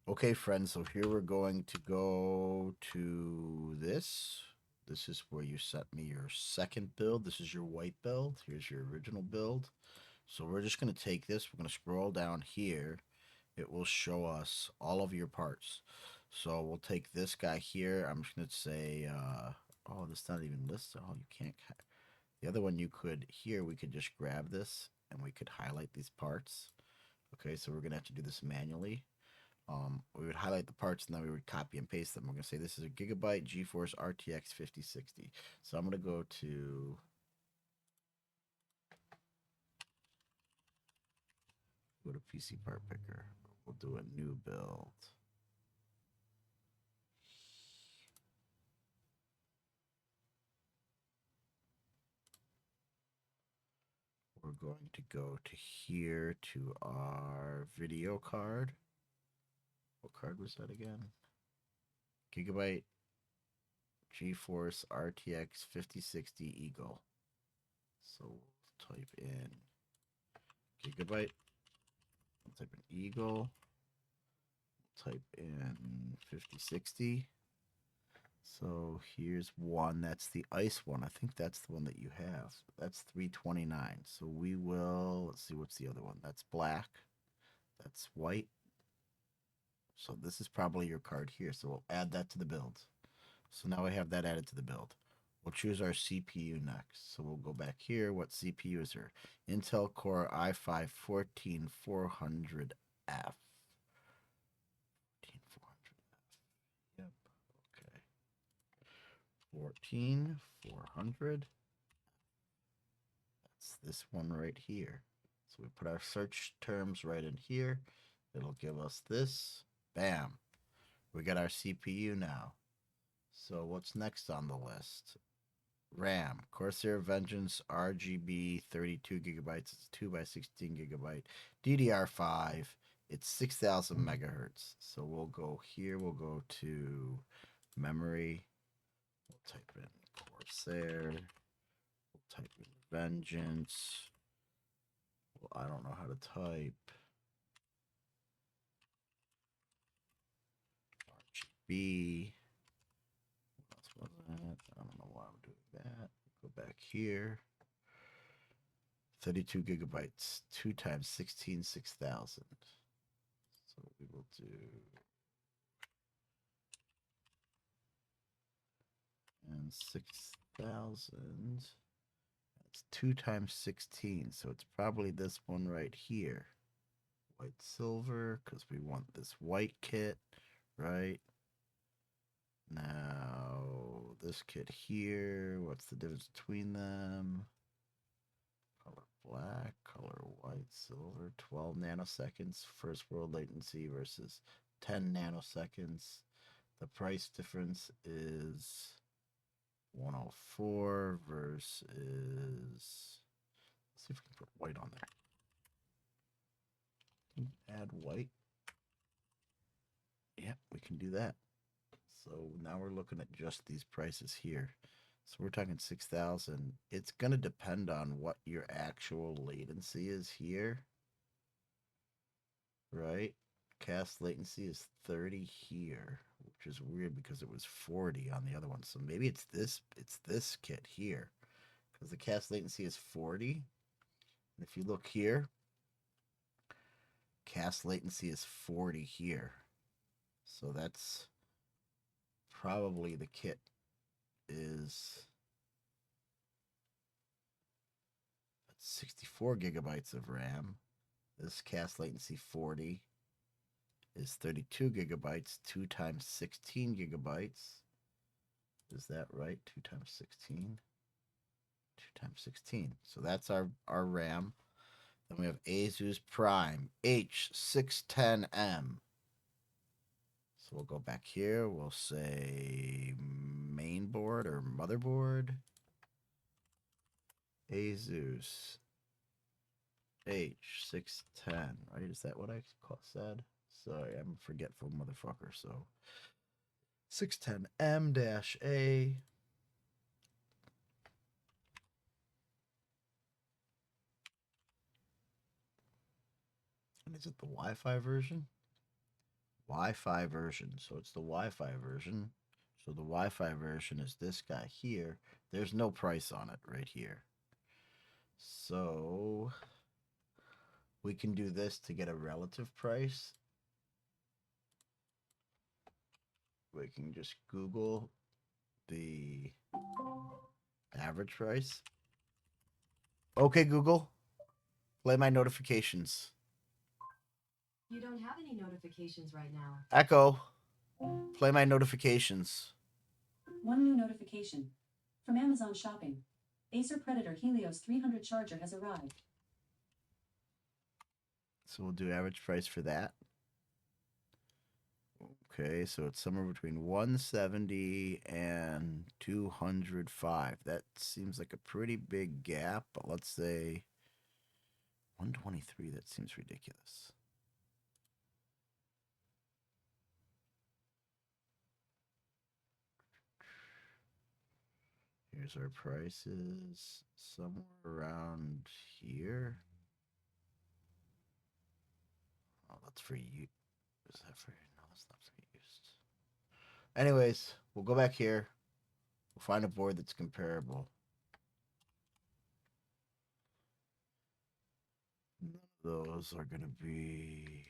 Okay, friends, so here we're going to go to this. This is where you set me your second build. This is your white build. Here's your original build. So we're just going to take this. We're going to scroll down here. It will show us all of your parts. So we'll take this guy here. I'm just going to say, oh, this is not even listed. Oh, you can't. The other one you could, here, we could just grab this and we could highlight these parts. Okay, so we're going to have to do this manually. We would highlight the parts and then we would copy and paste them. We're going to say this is a Gigabyte GeForce RTX 5060. So I'm going to go to PCPartPicker. We'll do a new build. We're going to go to here to our video card. What card was that again? Gigabyte GeForce RTX 5060 Eagle. So we'll type in Gigabyte. We'll type in Eagle. We'll type in 5060. So here's one. That's the ice one. I think that's the one that you have. That's 329. So we will, let's see, what's the other one? That's black. That's white. So this is probably your card here. So we'll add that to the build. So now we have that added to the build. We'll choose our CPU next. So we'll go back here. What CPU is there? Intel Core i5 14400F. 14400F. Yep. Okay. 14400. That's this one right here. So we put our search terms right in here. It'll give us this. Bam. We got our CPU now. So what's next on the list? RAM. Corsair Vengeance RGB 32 gigabytes. It's 2 by 16 gigabyte. DDR5. It's 6,000 megahertz. So we'll go here. We'll go to memory. We'll type in Corsair. We'll type in Vengeance. Well, I don't know how to type. RGB. What else was that? I don't know why I'm doing that. Go back here. 32 gigabytes. 2 times 16, 6,000. So we will do. And 6,000. That's 2 times 16. So it's probably this one right here. White silver, because we want this white kit, right? Now, this kit here, what's the difference between them? Color black, color white, silver, 12 nanoseconds, first world latency versus 10 nanoseconds. The price difference is 104 versus, let's see if we can put white on there. Add white. Yeah, we can do that. So now we're looking at just these prices here. So we're talking 6,000. It's going to depend on what your actual latency is here. Right? Cast latency is 30 here, which is weird because it was 40 on the other one. So maybe it's this kit here. Because the cast latency is 40. And if you look here, cast latency is 40 here. So that's probably the kit is 64 gigabytes of RAM. This cast latency 40 is 32 gigabytes, 2 times 16 gigabytes. Is that right? 2 times 16? 2 times 16. So that's our RAM. Then we have Asus Prime H610M. So we'll go back here. We'll say main board or motherboard. Asus H610, right? Is that what I said? Sorry, I'm a forgetful motherfucker. So 610M-A. And is it the Wi-Fi version? Wi-Fi version. So it's the Wi-Fi version. So the Wi-Fi version is this guy here. There's no price on it right here. So we can do this to get a relative price. We can just Google the average price. Okay, Google, play my notifications. You don't have any notifications right now. Echo, play my notifications. One new notification. From Amazon Shopping. Acer Predator Helios 300 charger has arrived. So we'll do average price for that. Okay, so it's somewhere between 170 and 205. That seems like a pretty big gap, but let's say 123. That seems ridiculous. Here's our prices, somewhere around here. Oh, that's for you. Is that for? No, that's not for used. Anyways, we'll go back here. We'll find a board that's comparable. None of those are going to be.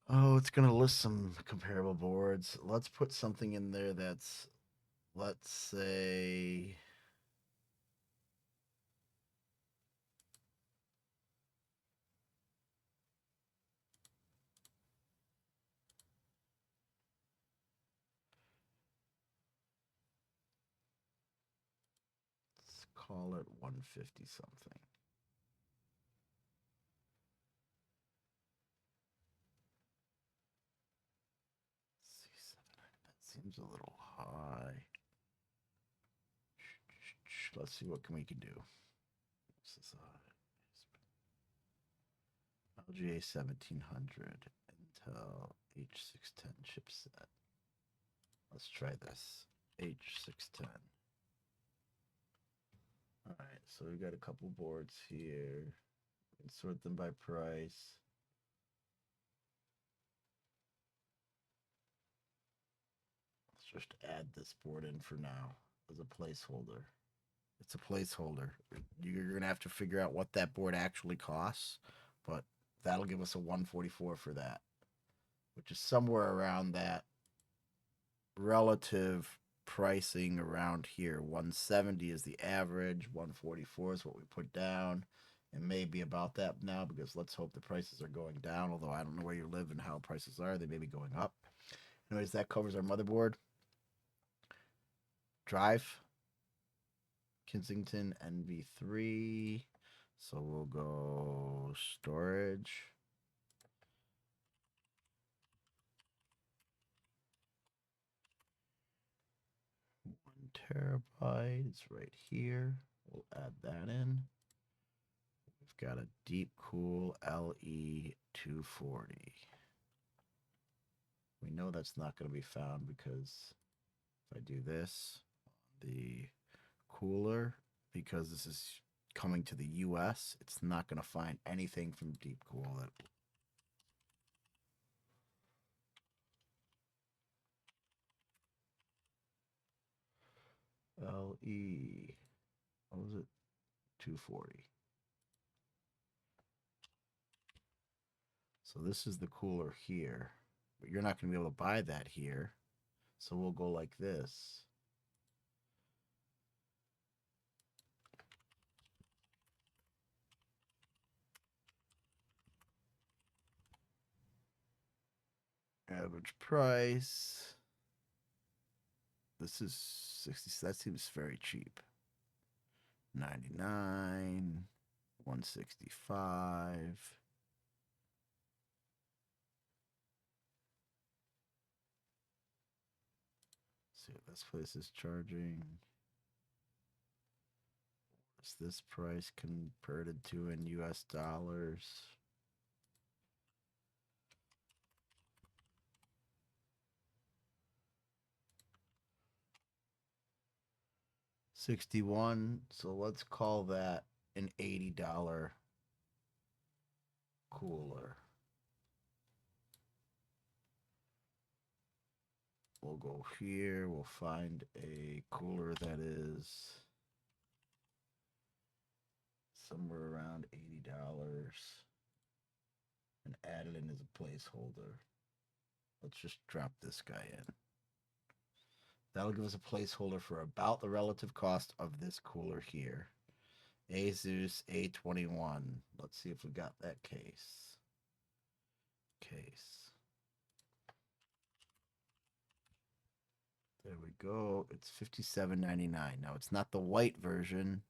Oh, it's going to list some comparable boards. Let's put something in there that's, let's say, let's call it 150 something. That seems a little high. Let's see what we can do. This is LGA 1700 Intel H610 chipset. Let's try this H610. All right, so we got a couple boards here. We can sort them by price. Let's just add this board in for now as a placeholder. It's a placeholder. You're gonna have to figure out what that board actually costs, but that'll give us a 144 for that, which is somewhere around that relative pricing around here. 170 is the average, 144 is what we put down. It may be about that now because let's hope the prices are going down, although I don't know where you live and how prices are. They may be going up. Anyways, that covers our motherboard. Drive. Kensington NV3. So we'll go storage. 1 TB. It's right here. We'll add that in. We've got a deep cool LE240. We know that's not going to be found because if I do this, the cooler, because this is coming to the US, it's not going to find anything from deep cool that LE, what was it? 240. So this is the cooler here, but you're not going to be able to buy that here. So we'll go like this. Average price. This is 60. That seems very cheap. 99, 165. See what this place is charging. What's this price converted to in US dollars? $61. So let's call that an $80 cooler. We'll go here. We'll find a cooler that is somewhere around $80 and add it in as a placeholder. Let's just drop this guy in. That'll give us a placeholder for about the relative cost of this cooler here. Asus A21. Let's see if we got that case. There we go. It's $57.99. Now it's not the white version,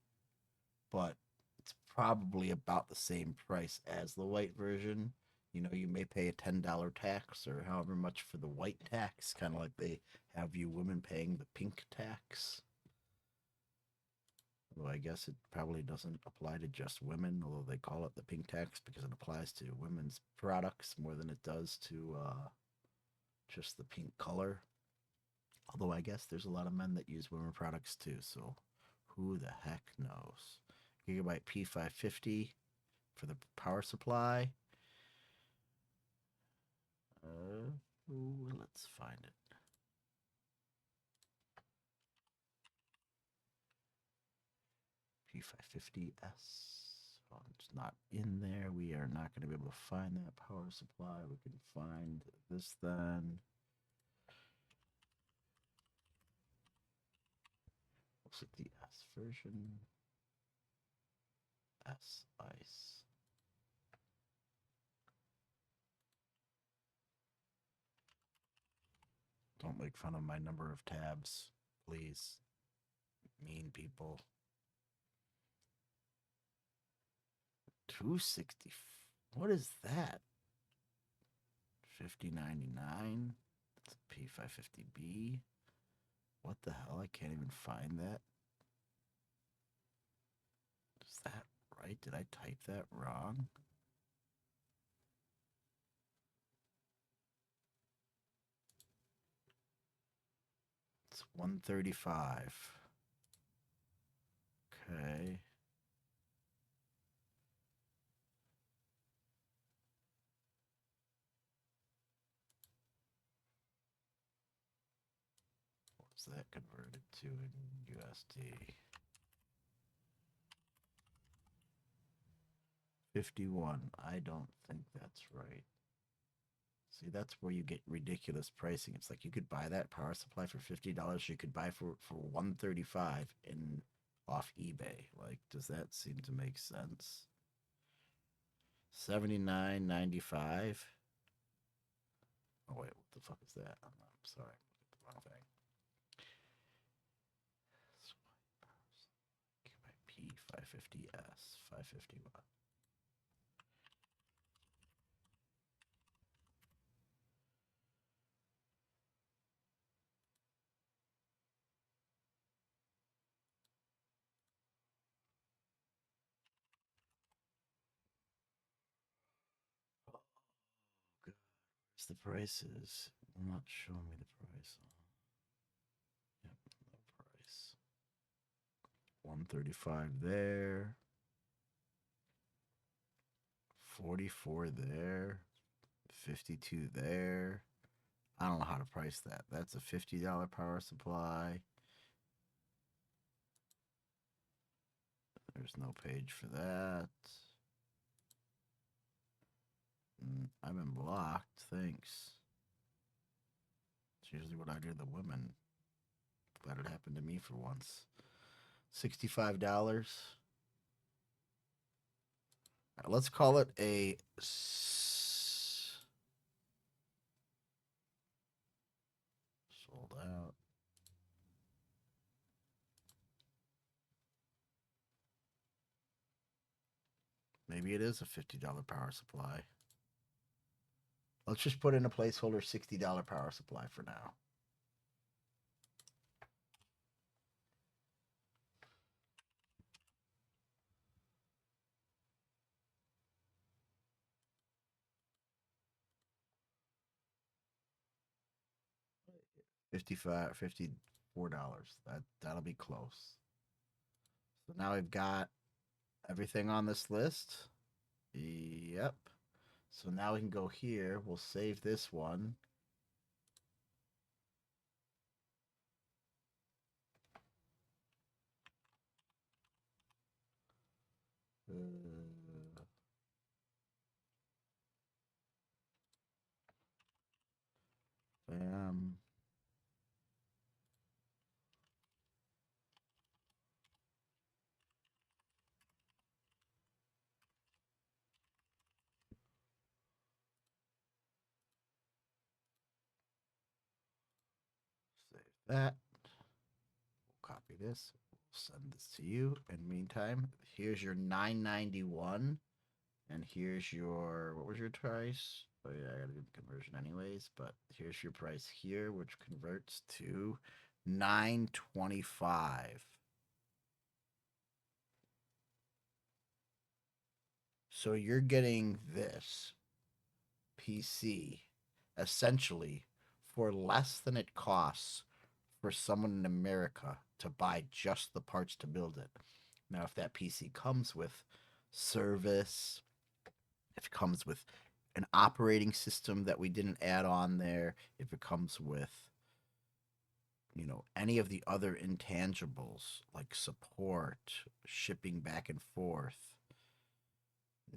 but it's probably about the same price as the white version. You know, you may pay a $10 tax or however much for the white tax, kind of like they have you women paying the pink tax. Well, I guess it probably doesn't apply to just women, although they call it the pink tax because it applies to women's products more than it does to just the pink color. Although I guess there's a lot of men that use women products too, so who the heck knows? Gigabyte P550 for the power supply. Let's find it. P550S. Oh, it's not in there. We are not going to be able to find that power supply. We can find this then. Looks like the S version. S ice. Don't make fun of my number of tabs, please. Mean people. 260. What is that? 5099. It's a P550B. What the hell? I can't even find that. Is that right? Did I type that wrong? It's 135. Okay. What's that converted to in USD? 51. I don't think that's right. See, that's where you get ridiculous pricing. It's like you could buy that power supply for $50. You could buy for 135 in off eBay. Like, does that seem to make sense? 79.95. Oh wait, what the fuck is that? I'm sorry, the wrong thing. P550S 551. The prices will not show me the price. Yep, no price. 135 there. 44 there. 52 there. I don't know how to price that. That's a $50 power supply. There's no page for that. I've been blocked. Thanks. It's usually what I do to the women. Glad it happened to me for once. $65. Right, let's call it a sold out. Maybe it is a $50 power supply. Let's just put in a placeholder $60 power supply for now. $54. That'll be close. So now we've got Everything on this list? Yep. So now we can go here. We'll save this one. Bam. Save that. We'll copy this. We'll send this to you. In the meantime, here's your 991. And here's your, what was your price? Oh yeah, I gotta do the conversion anyways, but here's your price here, which converts to 925. So you're getting this PC essentially for less than it costs for someone in America to buy just the parts to build it. Now, if that PC comes with service, if it comes with an operating system that we didn't add on there, if it comes with, you know, any of the other intangibles like support, shipping back and forth,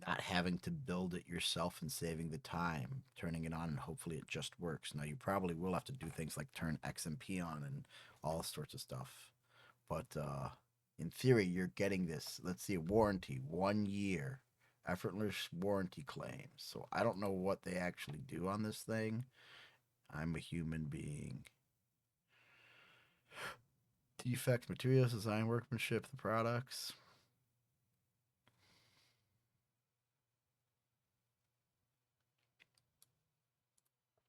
not having to build it yourself and saving the time, turning it on and hopefully it just works. Now you probably will have to do things like turn XMP on and all sorts of stuff. But in theory, you're getting this, let's see, warranty, 1 year, effortless warranty claims. So I don't know what they actually do on this thing. I'm a human being. Defects, materials, design, workmanship, the products.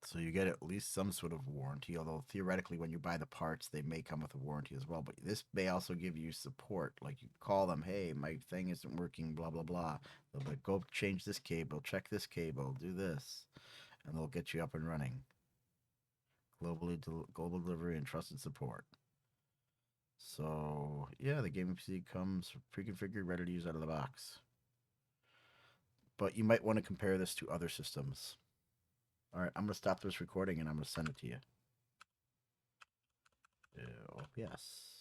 So you get at least some sort of warranty, although theoretically when you buy the parts, they may come with a warranty as well. But this may also give you support. Like you call them, hey, my thing isn't working, blah, blah, blah. They'll be like, go change this cable, check this cable, do this. And they'll get you up and running. Global delivery and trusted support. So yeah, the gaming PC comes pre-configured, ready to use out of the box. But you might want to compare this to other systems. All right, I'm going to stop this recording and I'm going to send it to you. Oh, yes.